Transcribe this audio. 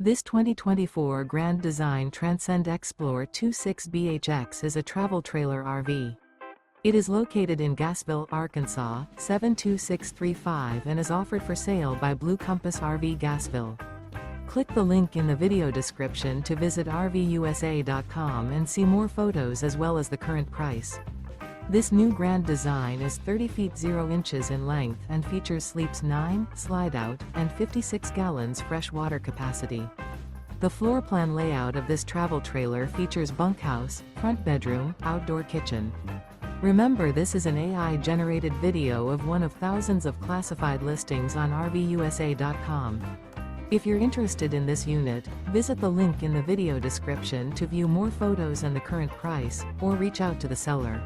This 2024 Grand Design Transcend Xplor 26BHX is a travel trailer RV. It is located in Gassville, Arkansas, 72635 and is offered for sale by Blue Compass RV Gassville. Click the link in the video description to visit RVUSA.com and see more photos as well as the current price. This new Grand Design is 30 feet 0 inches in length and features sleeps 9, slide-out, and 56 gallons fresh water capacity. The floor plan layout of this travel trailer features bunkhouse, front bedroom, outdoor kitchen. Remember, this is an AI-generated video of one of thousands of classified listings on RVUSA.com. If you're interested in this unit, visit the link in the video description to view more photos and the current price, or reach out to the seller.